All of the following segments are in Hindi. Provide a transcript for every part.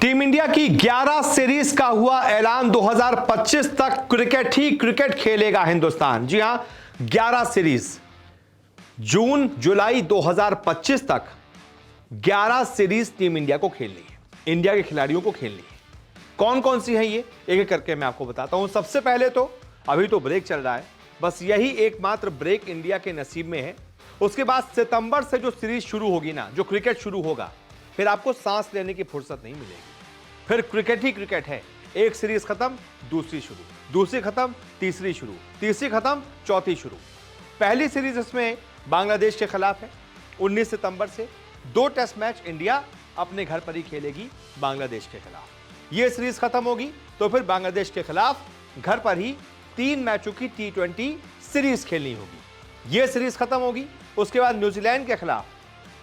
टीम इंडिया की 11 सीरीज का हुआ ऐलान। 2025 तक क्रिकेट ही क्रिकेट खेलेगा हिंदुस्तान। जी हां, 11 सीरीज जून जुलाई 2025 तक 11 सीरीज टीम इंडिया को खेलनी है, इंडिया के खिलाड़ियों को खेलनी है। कौन कौन सी है ये एक एक करके मैं आपको बताता हूं। सबसे पहले तो अभी तो ब्रेक चल रहा है, बस यही एकमात्र ब्रेक इंडिया के नसीब में है। उसके बाद सितंबर से जो सीरीज शुरू होगी ना, जो क्रिकेट शुरू होगा, फिर आपको सांस लेने की फुर्सत नहीं मिलेगी। फिर क्रिकेट ही क्रिकेट है। एक सीरीज खत्म, दूसरी शुरू, दूसरी खत्म, तीसरी शुरू, तीसरी खत्म, चौथी शुरू। पहली सीरीज इसमें बांग्लादेश के खिलाफ है 19 सितंबर से। 2 टेस्ट मैच इंडिया अपने घर पर ही खेलेगी बांग्लादेश के खिलाफ। यह सीरीज खत्म होगी तो फिर बांग्लादेश के खिलाफ घर पर ही 3 मैचों की T20 सीरीज खेलनी होगी। यह सीरीज खत्म होगी, उसके बाद न्यूजीलैंड के खिलाफ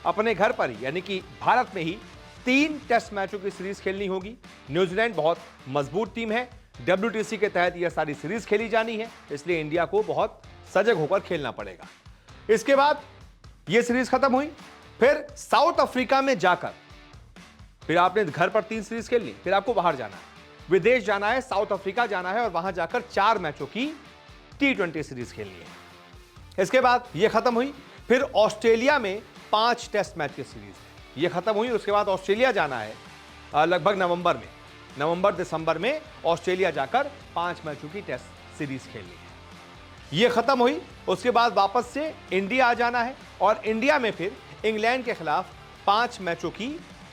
अपने घर पर ही यानी कि भारत में ही 3 टेस्ट मैचों की सीरीज खेलनी होगी। न्यूजीलैंड बहुत मजबूत टीम है, WTC के तहत यह सारी सीरीज खेली जानी है, इसलिए इंडिया को बहुत सजग होकर खेलना पड़ेगा। इसके बाद यह सीरीज खत्म हुई, फिर साउथ अफ्रीका में जाकर फिर आपने घर पर 3 सीरीज खेलनी, फिर आपको बाहर जाना है, विदेश जाना है, साउथ अफ्रीका जाना है और वहां जाकर 4 मैचों की T20 सीरीज खेलनी है। इसके बाद यह खत्म हुई, फिर ऑस्ट्रेलिया में 5 टेस्ट मैच की सीरीज है, यह खत्म हुई। उसके बाद ऑस्ट्रेलिया जाना है लगभग नवंबर दिसंबर में ऑस्ट्रेलिया जाकर 5 मैचों की टेस्ट सीरीज खेलनी है। यह खत्म हुई, उसके बाद वापस से इंडिया आ जाना है और इंडिया में फिर इंग्लैंड के खिलाफ 5 मैचों की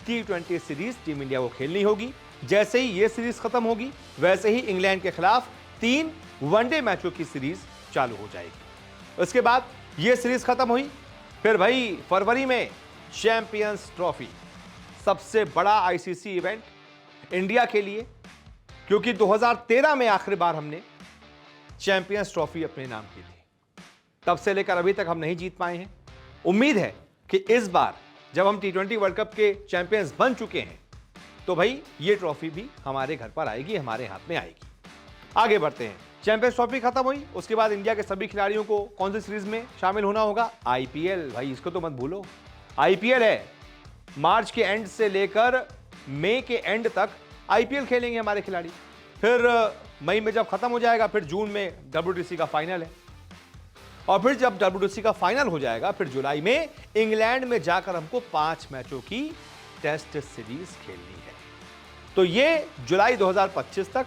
T20 सीरीज टीम इंडिया को खेलनी होगी। जैसे ही यह सीरीज खत्म होगी, वैसे ही इंग्लैंड के खिलाफ 3 वनडे मैचों की सीरीज चालू हो जाएगी। उसके बाद यह सीरीज खत्म हुई, फिर भाई फरवरी में चैंपियंस ट्रॉफी, सबसे बड़ा ICC इवेंट इंडिया के लिए, क्योंकि 2013 में आखिरी बार हमने चैंपियंस ट्रॉफी अपने नाम की थी। तब से लेकर अभी तक हम नहीं जीत पाए हैं। उम्मीद है कि इस बार जब हम T20 वर्ल्ड कप के चैंपियंस बन चुके हैं तो भाई ये ट्रॉफी भी हमारे घर पर आएगी, हमारे हाथ में आएगी। आगे बढ़ते हैं। चैंपियंस ट्रॉफी खत्म हुई, उसके बाद इंडिया के सभी खिलाड़ियों को कौन सी सीरीज में शामिल होना होगा? IPL। भाई इसको तो मत भूलो, IPL है। मार्च के एंड से लेकर मई के एंड तक IPL खेलेंगे हमारे खिलाड़ी। फिर मई में जब खत्म हो जाएगा, फिर जून में WTC का फाइनल है और फिर जब WTC का फाइनल हो जाएगा, फिर जुलाई में इंग्लैंड में जाकर हमको 5 मैचों की टेस्ट सीरीज खेलनी है। तो ये जुलाई 2025 तक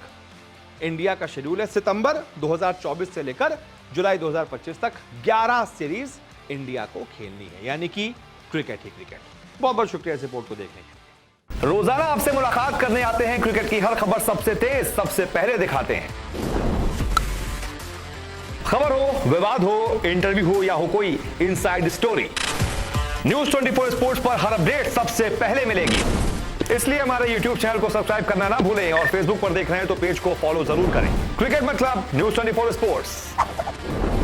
इंडिया का शेड्यूल है। सितंबर 2024 से लेकर जुलाई 2025 तक 11 सीरीज इंडिया को खेलनी है, यानी कि क्रिकेट ही क्रिकेट। बहुत बहुत शुक्रिया इस रिपोर्ट को देखने के लिए। रोजाना आपसे मुलाकात करने आते हैं, क्रिकेट की हर खबर सबसे तेज, सबसे पहले दिखाते हैं। खबर हो, विवाद हो, इंटरव्यू हो या हो कोई इनसाइड स्टोरी, न्यूज 24 स्पोर्ट्स पर हर अपडेट सबसे पहले मिलेगी। इसलिए हमारे YouTube चैनल को सब्सक्राइब करना ना भूलें और Facebook पर देख रहे हैं तो पेज को फॉलो जरूर करें। क्रिकेट मतलब न्यूज 24 स्पोर्ट्स।